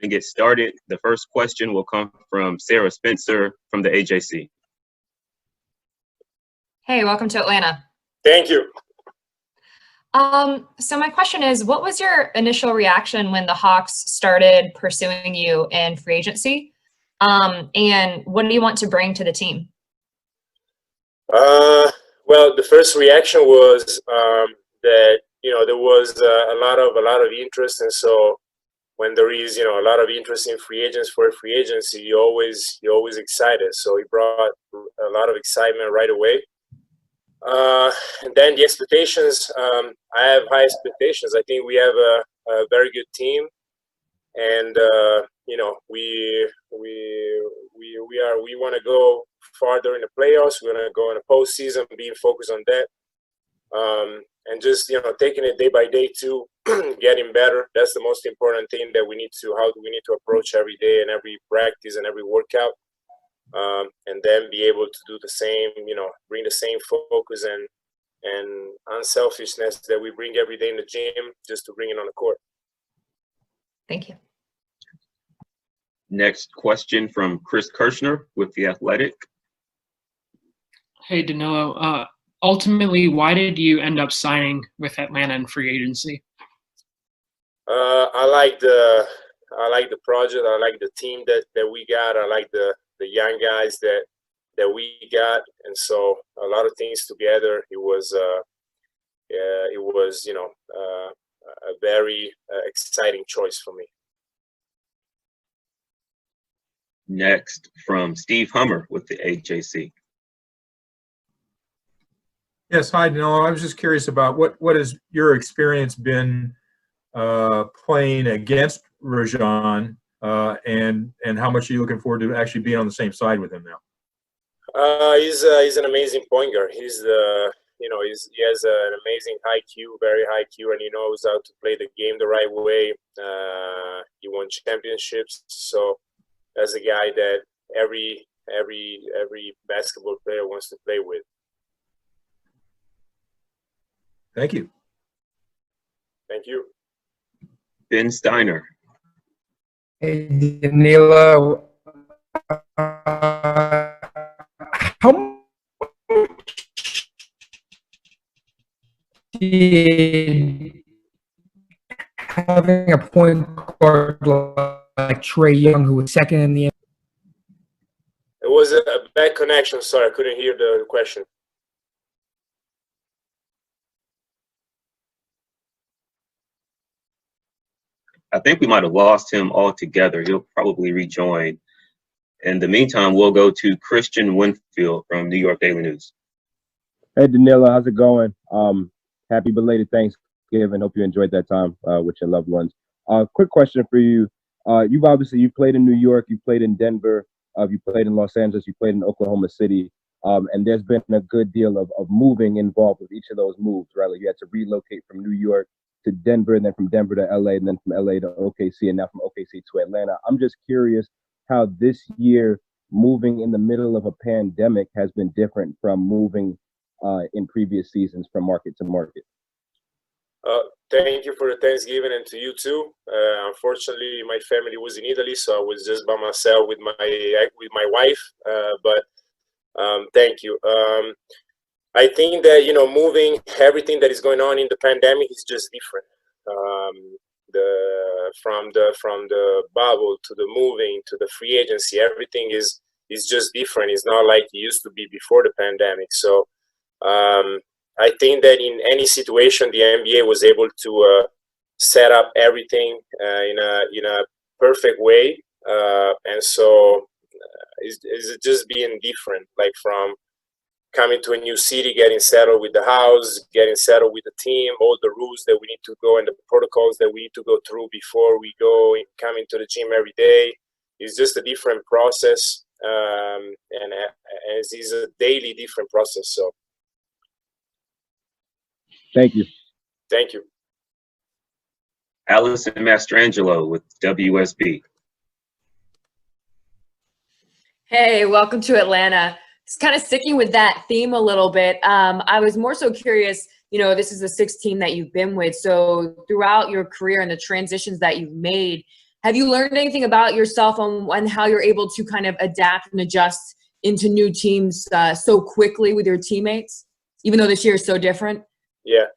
And get started. The first question will come from Sarah Spencer from the AJC. Hey, welcome to Atlanta. Thank you. So my question is, what was your initial reaction when the Hawks started pursuing you in free agency? And what do you want to bring to the team? Well, the first reaction was that there was a lot of interest, and so when there is a lot of interest in free agents for a free agency, you're always excited. So it brought a lot of excitement right away. And then the expectations, I have high expectations. I think we have a very good team, and we want to go farther in the playoffs. We want to go in the postseason, being focused on that, and just taking it day by day to getting better. That's the most important thing that we need to approach every day and every practice and every workout. And then be able to do the same, bring the same focus and unselfishness that we bring every day in the gym, just to bring it on the court. Thank you. Next question from Chris Kirschner with The Athletic. Hey, Danilo. Ultimately, why did you end up signing with Atlanta in free agency? I like the project. I like the team that we got. I like the young guys that we got, and so a lot of things together. It was a very exciting choice for me. Next from Steve Hummer with the AJC. Yes, hi, Danilo. I was just curious about what has your experience been playing against Rajon, and how much are you looking forward to actually being on the same side with him now? He's an amazing point guard. He has an amazing IQ, very high IQ, and he knows how to play the game the right way. He won championships, so that's a guy that every basketball player wants to play with. Thank you. Thank you. Ben Steiner. Hey, Danilo. How did having a point guard like Trey Young, who was second in the It was a bad connection. Sorry, I couldn't hear the question. I think we might have lost him altogether. He'll probably rejoin. In the meantime, we'll go to Christian Winfield from New York Daily News. Hey, Danilo, how's it going? Happy belated Thanksgiving. Hope you enjoyed that time with your loved ones. Quick question for you. You played in New York, you played in Denver, you played in Los Angeles, you played in Oklahoma City, and there's been a good deal of moving involved with each of those moves, right? Like you had to relocate from New York to Denver, and then from Denver to LA, and then from LA to OKC, and now from OKC to Atlanta. I'm just curious how this year, moving in the middle of a pandemic, has been different from moving in previous seasons from market to market. Thank you for the Thanksgiving, and to you too. Unfortunately, my family was in Italy, so I was just by myself with my wife. But thank you. I think that moving, everything that is going on in the pandemic is just different. From the bubble to the moving to the free agency, everything is just different. It's not like it used to be before the pandemic. So I think that in any situation, the NBA was able to set up everything in a perfect way, and so it's just being different, like from coming to a new city, getting settled with the house, getting settled with the team, all the rules that we need to go and the protocols that we need to go through before we come into the gym every day. It's just a different process, and it's a daily different process. So thank you. Thank you. Allison Mastrangelo with WSB. Hey, welcome to Atlanta. It's kind of sticking with that theme a little bit. I was more so curious, this is the 6th team that you've been with. So throughout your career and the transitions that you've made, Have you learned anything about yourself on how you're able to kind of adapt and adjust into new teams so quickly with your teammates, even though this year is so different? Yeah.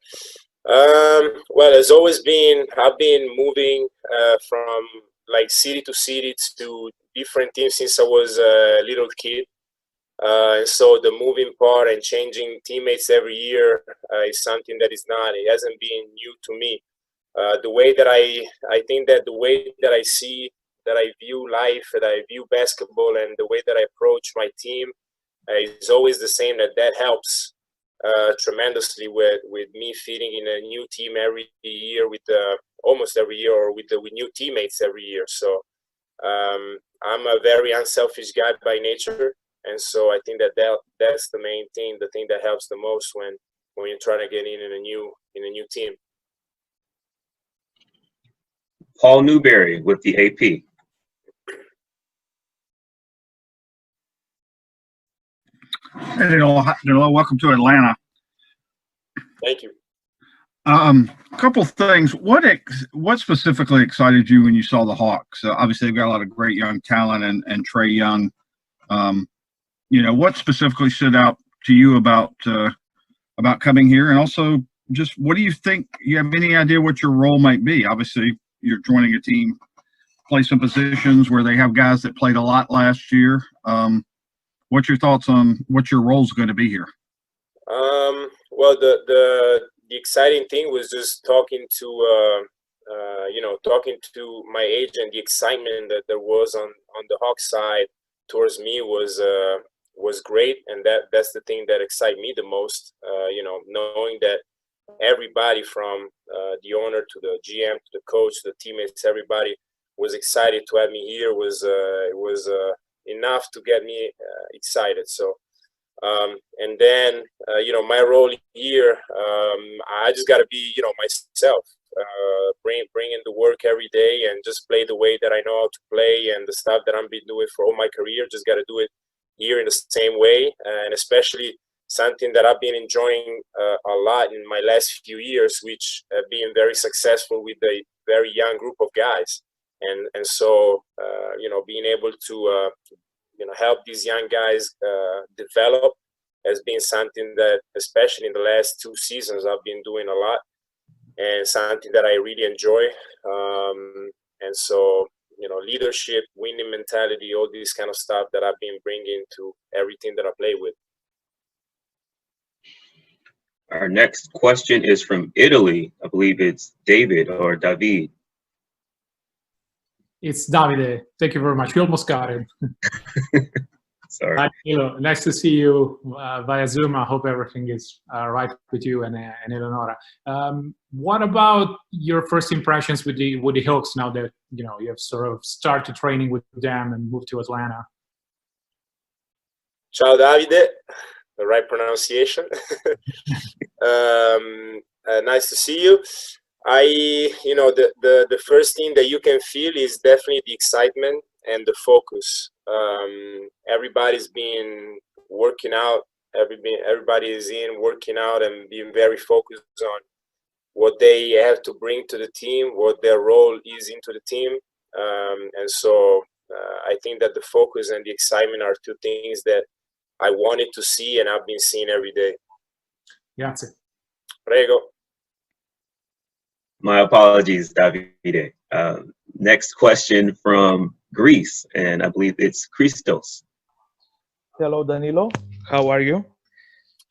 Well, it's always been, I've been moving from like city to city to different teams since I was a little kid. And so the moving part and changing teammates every year is something that it hasn't been new to me. The way that I think that the way that I see, that I view life, that I view basketball, and the way that I approach my team is always the same. That helps tremendously with me fitting in a new team every year, with almost every year, or with new teammates every year. So I'm a very unselfish guy by nature, and so I think that's the main thing, the thing that helps the most when you're trying to get in a new team. Paul Newberry with the AP. Hey, Danilo, welcome to Atlanta. Thank you. A couple things. What specifically excited you when you saw the Hawks? Obviously, they've got a lot of great young talent, and Trae Young. What specifically stood out to you about coming here, and also just what do you think? You have any idea what your role might be? Obviously, you're joining a team, play some positions where they have guys that played a lot last year. What's your thoughts on what your role is going to be here? Well, the exciting thing was just talking to my agent. The excitement that there was on the Hawks side towards me was great, and that's the thing that excited me the most. Knowing that everybody from the owner to the GM to the coach to the teammates, everybody was excited to have me here was enough to get me excited. So and then my role here, I just got to be myself, bring in the work every day and just play the way that I know how to play, and the stuff that I've been doing for all my career, just got to do it here in the same way. And especially something that I've been enjoying a lot in my last few years, which have been very successful with a very young group of guys. And so, being able to, help these young guys develop has been something that, especially in the last 2 seasons, I've been doing a lot, and something that I really enjoy. And so, leadership, winning mentality, all this kind of stuff that I've been bringing to everything that I play with. Our next question is from Italy. I believe it's David or David. It's Davide. Thank you very much. We almost got it. Sorry. Hi, Danilo. Nice to see you via Zoom. I hope everything is right with you and Eleonora. What about your first impressions with the Hawks now that you have sort of started training with them and moved to Atlanta? Ciao, Davide. The right pronunciation. Nice to see you. The first thing that you can feel is definitely the excitement and the focus. Everybody's been working out. Everybody is working out and being very focused on what they have to bring to the team, what their role is into the team. And so I think that the focus and the excitement are two things that I wanted to see and I've been seeing every day. Grazie. Prego. My apologies, Davide. Next question from Greece, and I believe it's Christos. Hello, Danilo. How are you?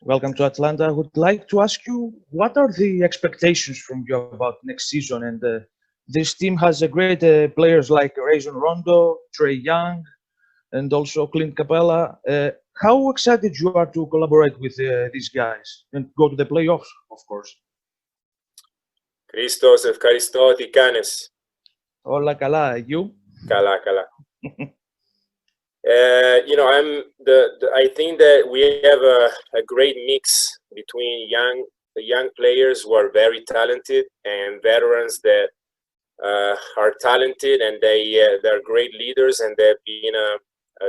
Welcome to Atlanta. I would like to ask you, what are the expectations from you about next season? And this team has a great players like Rajon Rondo, Trae Young, and also Clint Capella. How excited you are to collaborate with these guys and go to the playoffs, of course? Christos, ευχαριστώ, τι κάνεις? Hola, καλά. You? Καλά. I think that we have a great mix between young players who are very talented and veterans that are talented, and they're great leaders, and they've been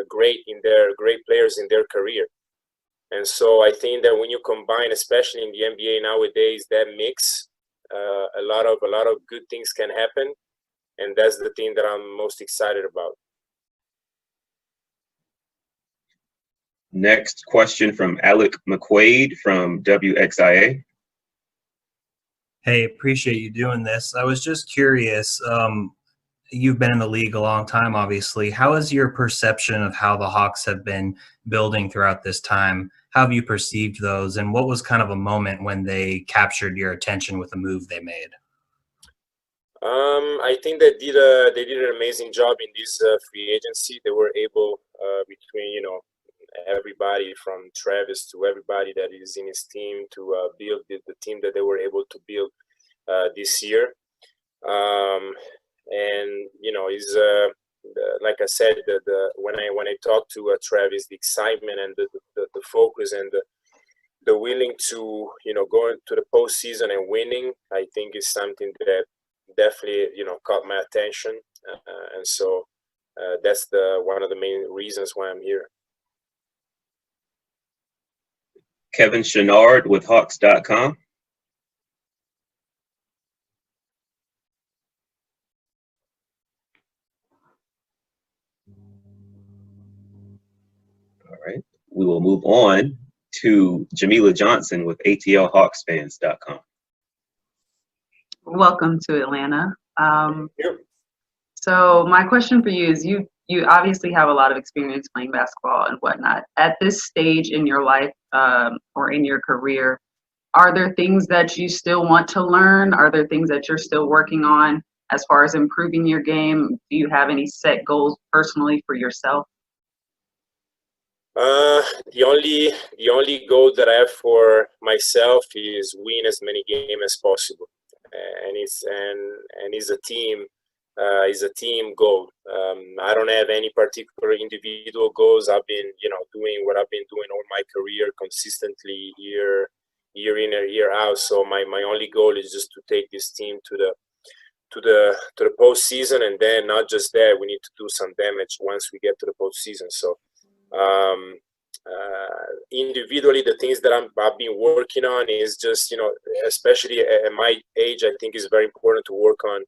great players in their career. And so I think that when you combine, especially in the NBA nowadays, that mix, a lot of good things can happen. and that's the thing that I'm most excited about. Next question from Alec McQuaid from WXIA. Hey, appreciate you doing this. I was just curious, you've been in the league a long time, obviously. How is your perception of how the Hawks have been building throughout this time? How have you perceived those? And what was kind of a moment when they captured your attention with a move they made? I think they did an amazing job in this free agency. They were able, between, you know, everybody from Travis to everybody that is in his team, to build the team that they were able to build this year. And you know, is like I said, when I talked to Travis, the excitement and the focus and the willing to, you know, go into the postseason and winning, I think is something that definitely, you know, caught my attention, and so that's one of the main reasons why I'm here. Kevin Chenard with Hawks.com. All right, we will move on to Jamila Johnson with ATLHawksFans.com. Welcome to Atlanta. So my question for you is, you obviously have a lot of experience playing basketball and whatnot. At this stage in your life, or in your career, are there things that you still want to learn? Are there things that you're still working on as far as improving your game? Do you have any set goals personally for yourself? The only goal that I have for myself is win as many games as possible, and it's a team. Is a team goal. I don't have any particular individual goals. I've been, you know, doing what I've been doing all my career consistently, year in and year out. So my only goal is just to take this team to the postseason, and then not just that, we need to do some damage once we get to the postseason. So individually, the things that I've been working on is just, you know, especially at my age, I think it's very important to work on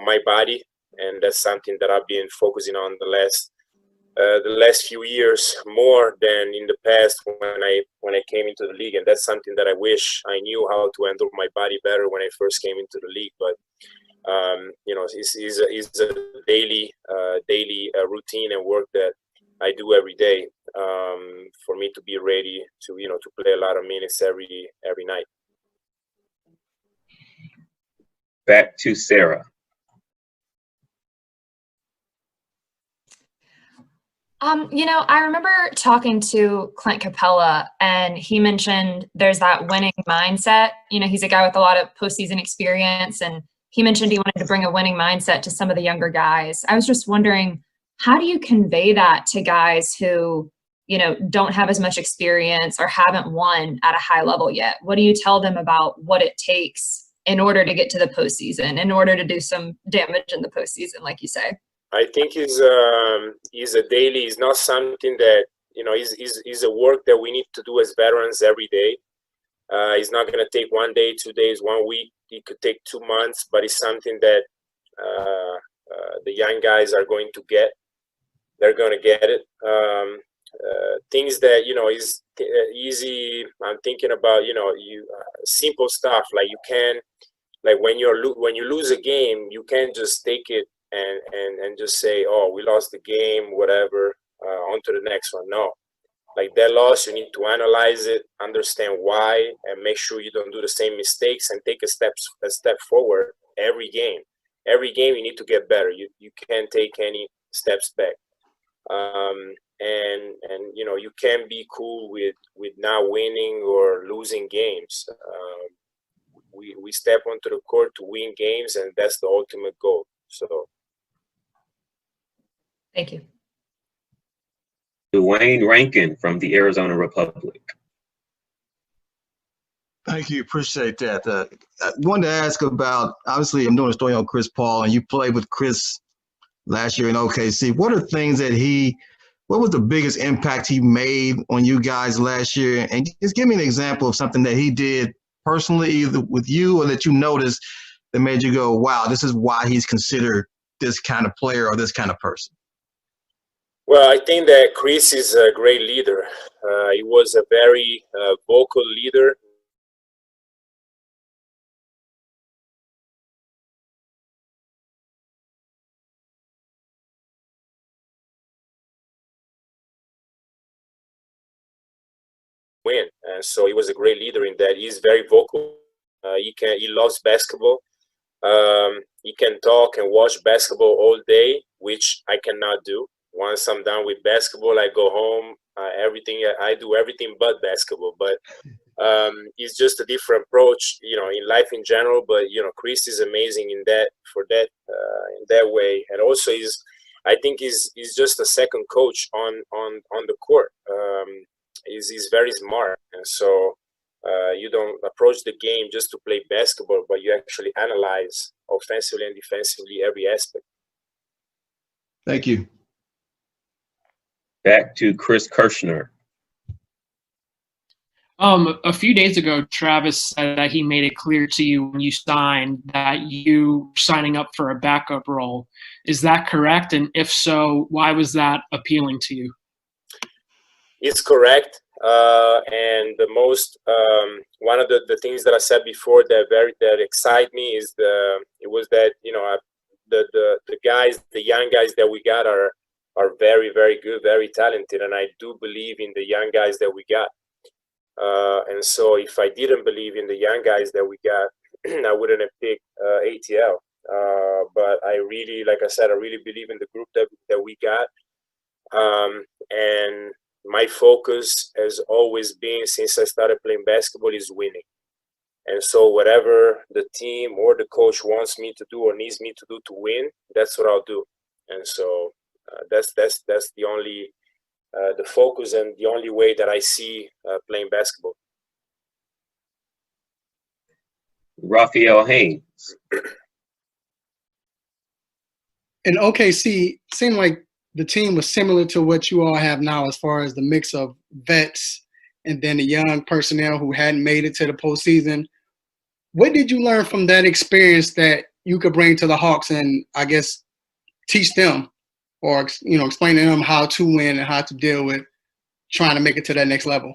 my body, and that's something that I've been focusing on the last few years more than in the past when I came into the league. And that's something that I wish I knew how to handle my body better when I first came into the league. But you know, it's a daily routine and work that I do every day, for me to be ready to, you know, to play a lot of minutes every night. Back to Sarah. You know, I remember talking to Clint Capella, and he mentioned there's that winning mindset. You know, he's a guy with a lot of postseason experience, and he mentioned he wanted to bring a winning mindset to some of the younger guys. I was just wondering, how do you convey that to guys who, you know, don't have as much experience or haven't won at a high level yet? What do you tell them about what it takes in order to get to the postseason, in order to do some damage in the postseason, like you say? I think is a daily, is not something that, you know, is a work that we need to do as veterans every day. It's not going to take 1 day, 2 days, 1 week. It could take 2 months, but it's something that the young guys are going to get. They're going to get it. Things that, you know, is easy. I'm thinking about, you know, simple stuff like you can, like when you lose a game, you can't just take it and just say, oh, we lost the game, whatever, on to the next one. No, like that loss, you need to analyze it, understand why, and make sure you don't do the same mistakes, and take a step forward every game. Every game you need to get better. You can't take any steps back. And you know, you can't be cool with not winning or losing games. We step onto the court to win games, and that's the ultimate goal. So thank you. Dwayne Rankin from the Arizona Republic. Thank you. Appreciate that. I wanted to ask about, obviously, I'm doing a story on Chris Paul, and you played with Chris last year in OKC. What are things that what was the biggest impact he made on you guys last year? And just give me an example of something that he did personally, either with you or that you noticed that made you go, wow, this is why he's considered this kind of player or this kind of person? Well, I think that Chris is a great leader. He was a very vocal leader. Win, and so he was a great leader in that. He's very vocal. He loves basketball. He can talk and watch basketball all day, which I cannot do. Once I'm done with basketball, I go home. I do everything but basketball. But it's just a different approach, in life in general. But Chris is amazing in that in that way, and also I think he's just a second coach on the court. He's very smart, and so you don't approach the game just to play basketball, but you actually analyze offensively and defensively every aspect. Thank you. Back to Chris Kirschner. A few days ago, Travis said that he made it clear to you when you signed that you were signing up for a backup role. Is that correct? And if so, why was that appealing to you? It's correct. And the most one of the things that I said before that excite me is the young guys that we got are very, very good, very talented, and I do believe in the young guys that we got. And so if I didn't believe in the young guys that we got, I wouldn't have picked ATL. But I really, like I said, I really believe in the group that we got. And my focus has always been, since I started playing basketball, is winning. And so whatever the team or the coach wants me to do or needs me to do to win, that's what I'll do. And so that's the only the focus and the only way that I see playing basketball. Raphael Haynes. In OKC, it seemed like the team was similar to what you all have now as far as the mix of vets and then the young personnel who hadn't made it to the postseason. What did you learn from that experience that you could bring to the Hawks and, I guess, teach them or, explain to them how to win and how to deal with trying to make it to that next level?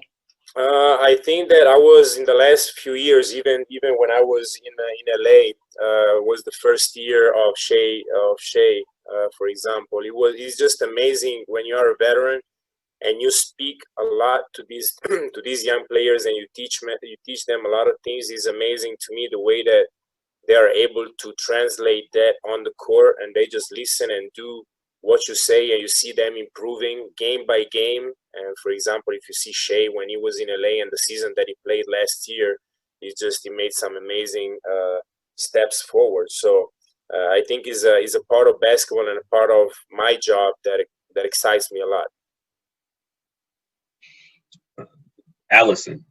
I think that I was, in the last few years, even when I was in LA, was the first year of Shea, for example. It's just amazing when you are a veteran and you speak a lot to these to these young players and you teach them a lot of things. It's amazing to me the way that they are able to translate that on the court, and they just listen and do what you say, and you see them improving game by game. And for example, if you see Shea when he was in LA and the season that he played last year, he made some amazing steps forward. So I think is a part of basketball and a part of my job that excites me a lot. Allison.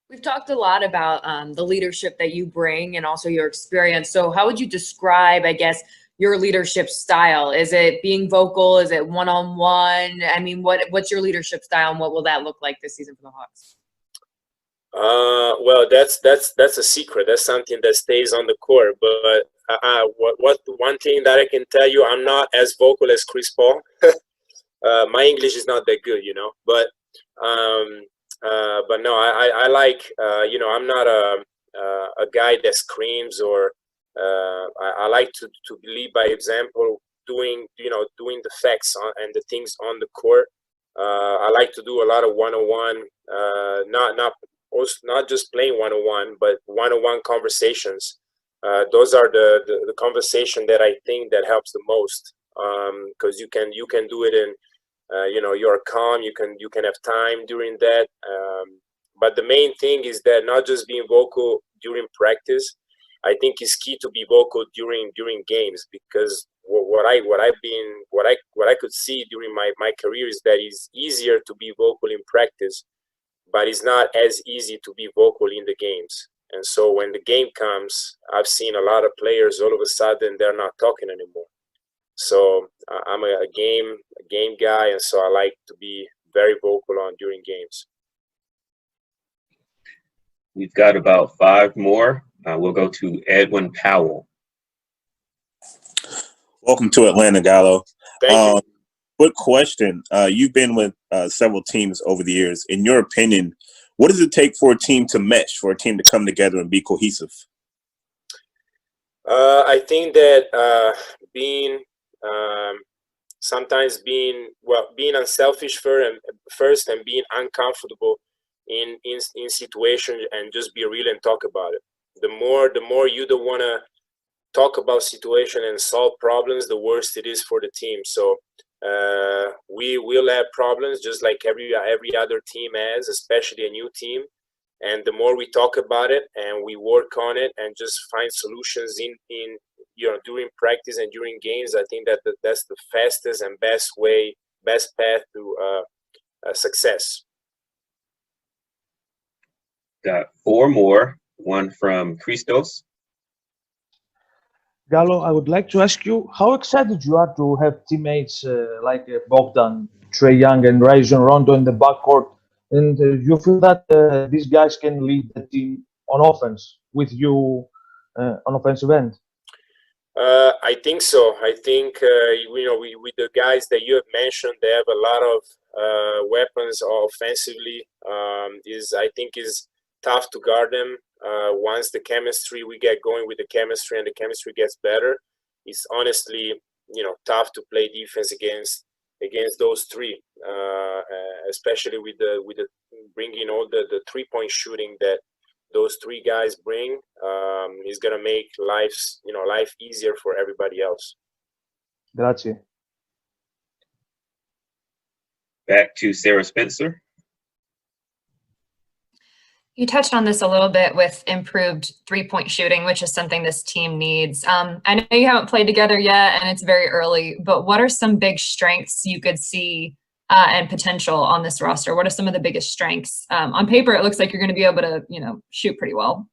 We've talked a lot about the leadership that you bring and also your experience. So how would you describe, I guess, your leadership style? Is it being vocal? Is it one-on-one? I mean, what's your leadership style, and what will that look like this season for the Hawks? Well, that's a secret. That's something that stays on the court. But what one thing that I can tell you, I'm not as vocal as Chris Paul. My English is not that good, But no, I like I'm not a guy that screams or. I like to lead by example, doing the facts and the things on the court. I like to do a lot of one-on-one, not just playing one-on-one, but one-on-one conversations. Those are the conversation that I think that helps the most, because you can do it in you're calm, you can have time during that. But the main thing is that not just being vocal during practice. I think it's key to be vocal during games, because what I could see during my career is that it's easier to be vocal in practice, but it's not as easy to be vocal in the games. And so when the game comes, I've seen a lot of players all of a sudden they're not talking anymore. So I'm a game guy, and so I like to be very vocal during games. We've got about 5 more. We'll go to Edwin Powell. Welcome to Atlanta, Gallo. Thank you. Quick question. You've been with several teams over the years. In your opinion, what does it take for a team to mesh, for a team to come together and be cohesive? I think that sometimes being unselfish first and being uncomfortable in situations and just be real and talk about it. The more you don't want to talk about situation and solve problems, the worse it is for the team. So we will have problems just like every other team has, especially a new team. And the more we talk about it and we work on it and just find solutions in during practice and during games, I think that's the fastest and best path to success. Got 4 more. One from Christos. Gallo, I would like to ask you how excited you are to have teammates like Bogdan, Trae Young, and Rajon Rondo in the backcourt, and you feel that these guys can lead the team on offense with you on offensive end? I think so. I think with the guys that you have mentioned, they have a lot of weapons offensively. I think is tough to guard them. Once the chemistry we get going with the chemistry and the chemistry gets better, it's honestly tough to play defense against those three, especially with the bringing all the 3-point shooting that those 3 guys bring. Is gonna make life easier for everybody else. Grazie. Back to Sarah Spencer. You touched on this a little bit with improved 3-point shooting, which is something this team needs. I know you haven't played together yet and it's very early, but what are some big strengths you could see and potential on this roster? What are some of the biggest strengths? On paper, it looks like you're going to be able to, shoot pretty well.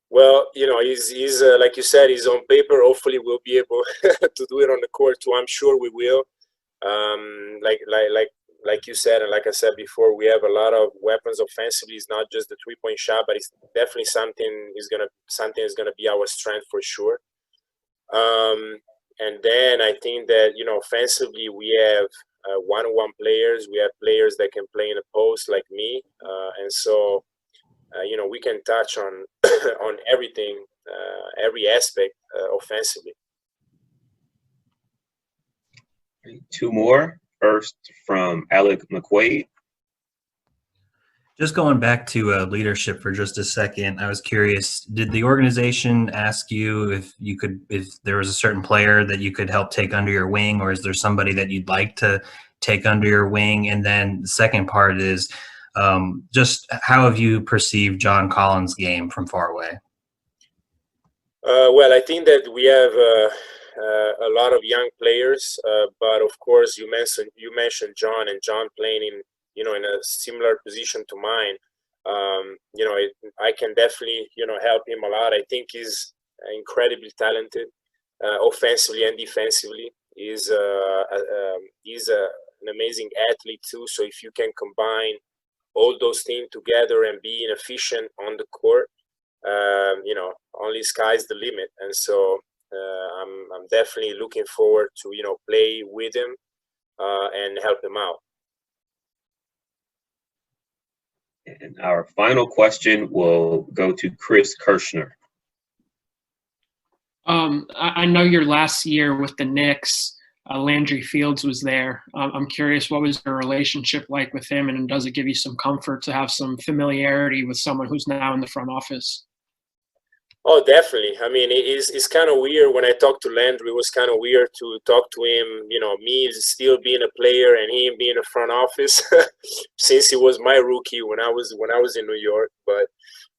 Well, he's like you said, he's on paper. Hopefully we'll be able to do it on the court too. I'm sure we will. Like you said, and like I said before, we have a lot of weapons offensively. It's not just the 3-point shot, but it's definitely something is gonna be our strength for sure. And then I think that offensively we have one-on-one players. We have players that can play in the post like me, and so we can touch on on everything, every aspect offensively. 2 more. First from Alec McQuaid. Just going back to leadership for just a second, I was curious, did the organization ask you if there was a certain player that you could help take under your wing, or is there somebody that you'd like to take under your wing? And then the second part is just how have you perceived John Collins' game from far away? Well, I think that we have a lot of young players, but of course you mentioned John, and John playing in a similar position to mine. I can definitely help him a lot. I think he's incredibly talented, offensively and defensively. He's an amazing athlete too. So if you can combine all those things together and be efficient on the court, only sky's the limit. And so I'm definitely looking forward to play with him and help him out. And our final question will go to Chris Kirschner. I know your last year with the Knicks, Landry Fields was there. I'm curious, what was your relationship like with him, and does it give you some comfort to have some familiarity with someone who's now in the front office? Oh, definitely. I mean, it's kind of weird when I talked to Landry. It was kind of weird to talk to him, me still being a player and him being in the front office since he was my rookie when I was in New York. But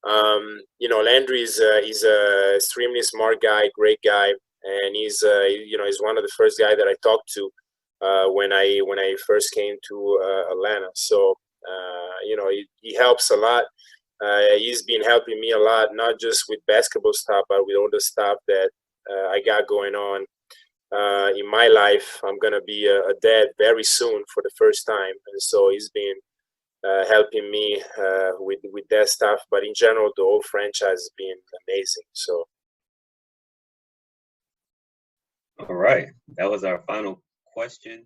Landry is a extremely smart guy, great guy, and he's one of the first guys that I talked to when I first came to Atlanta. So he helps a lot. He's been helping me a lot, not just with basketball stuff, but with all the stuff that I got going on in my life. I'm gonna be a dad very soon for the first time, and so he's been helping me with that stuff. But in general, the whole franchise has been amazing. So. All right, that was our final question.